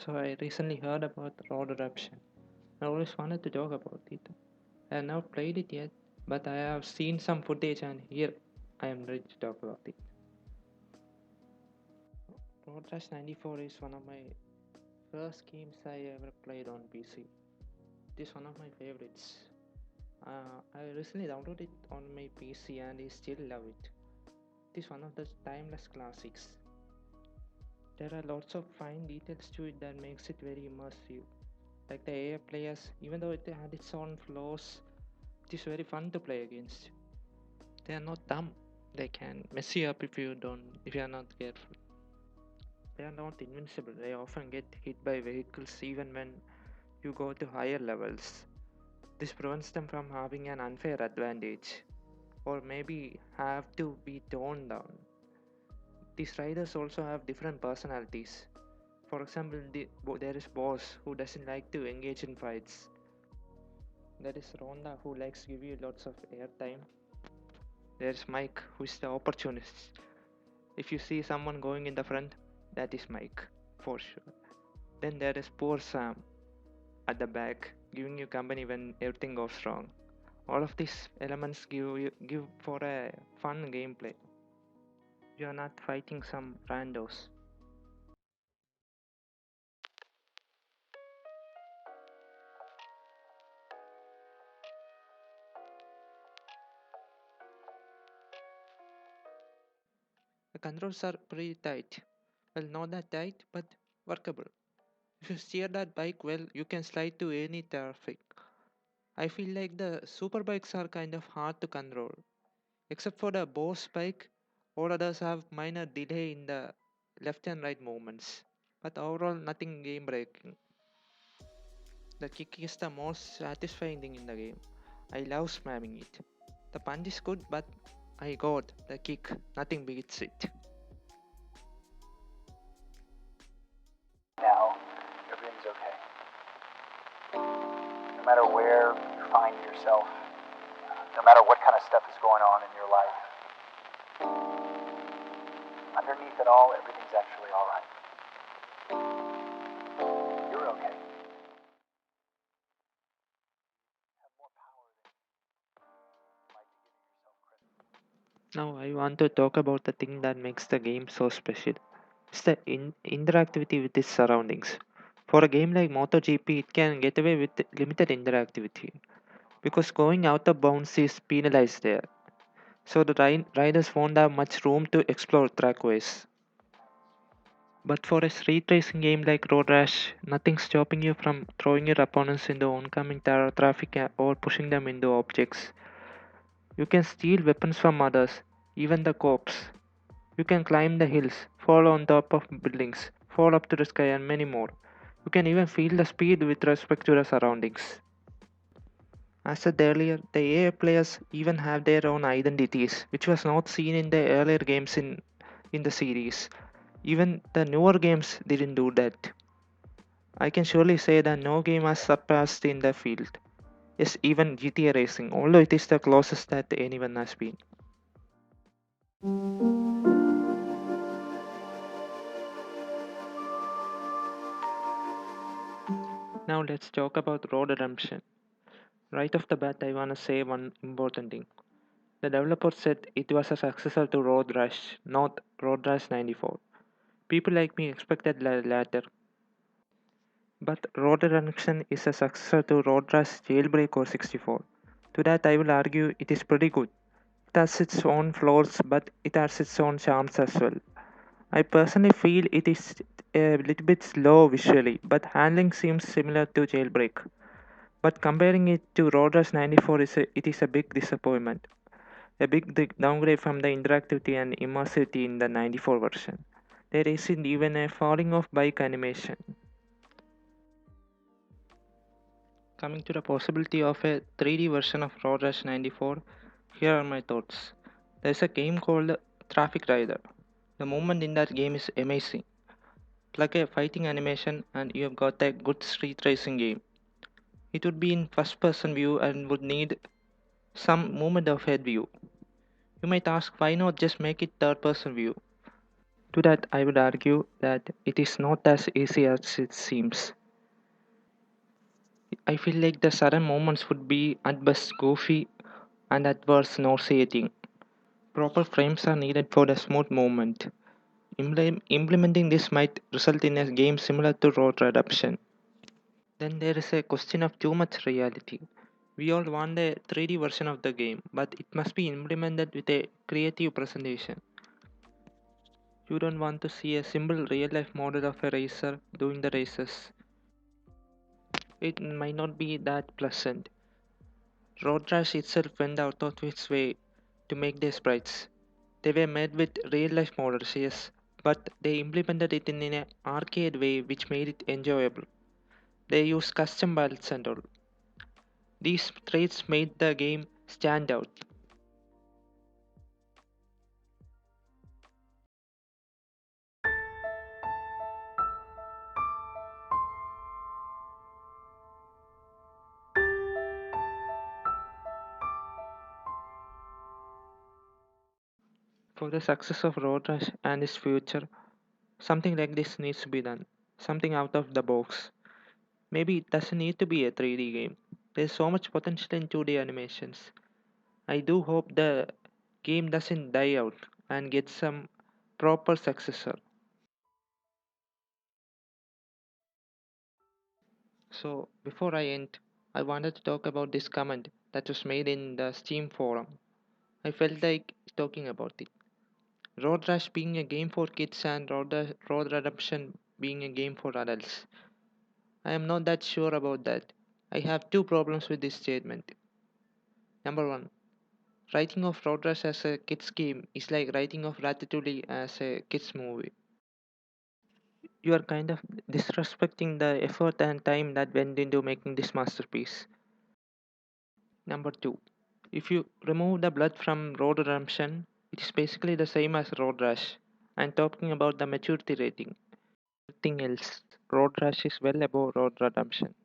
So I recently heard about Road Eruption. I always wanted to talk about it. I have never played it yet, but I have seen some footage and here I am ready to talk about it. Road Rash 94 is one of my first games I ever played on PC. It is one of my favorites. I recently downloaded it on my PC and I still love it. It is one of the timeless classics. There are lots of fine details to it that makes it very immersive. Like the AI players, even though it had its own flaws, it is very fun to play against. They are not dumb. They can mess you up if you are not careful. They are not invincible. They often get hit by vehicles even when you go to higher levels. This prevents them from having an unfair advantage, or maybe have to be toned down. These riders also have different personalities. For example, there is Boss who doesn't like to engage in fights. There is Rhonda who likes to give you lots of airtime. There's Mike who is the opportunist. If you see someone going in the front, that is Mike for sure. Then there is poor Sam at the back, giving you company when everything goes wrong. All of these elements give for a fun gameplay. You are not fighting some randos. The controls are pretty tight. Well, not that tight, but workable. If you steer that bike well, you can slide to any traffic. I feel like the super bikes are kind of hard to control. Except for the boss bike, all others have minor delay in the left and right movements. But overall, nothing game breaking. The kick is the most satisfying thing in the game. I love spamming it. The punch is good, but I got the kick, nothing beats it. Now, everything's okay. No matter where you find yourself, no matter what kind of stuff is going on in your life, underneath it all, everything's actually all right. You're okay. You have more power than you might be giving yourself credit. Now, I want to talk about the thing that makes the game so special. It's the interactivity with its surroundings. For a game like MotoGP, it can get away with limited interactivity because going out of bounds is penalized there. So the riders won't have much room to explore trackways. But for a street racing game like Road Rash, nothing's stopping you from throwing your opponents into oncoming traffic or pushing them into objects. You can steal weapons from others, even the cops. You can climb the hills, fall on top of buildings, fall up to the sky, and many more. You can even feel the speed with respect to the surroundings. As said earlier, the AI players even have their own identities, which was not seen in the earlier games in the series. Even the newer games didn't do that. I can surely say that no game has surpassed in the field. Yes, even GTA Racing, although it is the closest that anyone has been. Now let's talk about Road Redemption. Right off the bat, I wanna say one important thing. The developer said it was a successor to Road Rash, not Road Rash 94. People like me expected the latter, but Road Redemption is a successor to Road Rash Jailbreak or 64. To that, I will argue it is pretty good. It has its own flaws, but it has its own charms as well. I personally feel it is a little bit slow visually, but handling seems similar to Jailbreak. But comparing it to Road Rash 94 it is a big disappointment. A big downgrade from the interactivity and immersivity in the 94 version. There isn't even a falling off bike animation. Coming to the possibility of a 3D version of Road Rash 94, here are my thoughts. There's a game called Traffic Rider. The movement in that game is amazing. Plug a fighting animation and you have got a good street racing game. It would be in first person view and would need some movement of head view. You might ask why not just make it third person view? To that, I would argue that it is not as easy as it seems. I feel like the sudden moments would be at best goofy and at worst nauseating. Proper frames are needed for the smooth movement. Implementing this might result in a game similar to Road Redemption. Then there is a question of too much reality. We all want a 3D version of the game, but it must be implemented with a creative presentation. You don't want to see a simple real life model of a racer doing the races. It might not be that pleasant. Road Rash itself went out of its way to make their sprites. They were made with real life models, yes, but they implemented it in an arcade way which made it enjoyable. They used custom battles and all. These traits made the game stand out. For the success of Road Rash and its future, something like this needs to be done. Something out of the box. Maybe it doesn't need to be a 3D game. There's so much potential in 2D animations. I do hope the game doesn't die out and gets some proper successor. So, before I end, I wanted to talk about this comment that was made in the Steam forum. I felt like talking about it. Road Rash being a game for kids and Road Redemption being a game for adults. I am not that sure about that. I have two problems with this statement. Number one, writing of Road Rash as a kids game is like writing of Ratatouille as a kids movie. You are kind of disrespecting the effort and time that went into making this masterpiece. Number two, if you remove the blood from Road Redemption, it is basically the same as Road Rash. I'm talking about the maturity rating. Nothing else. Road Rash is well above Road Redemption.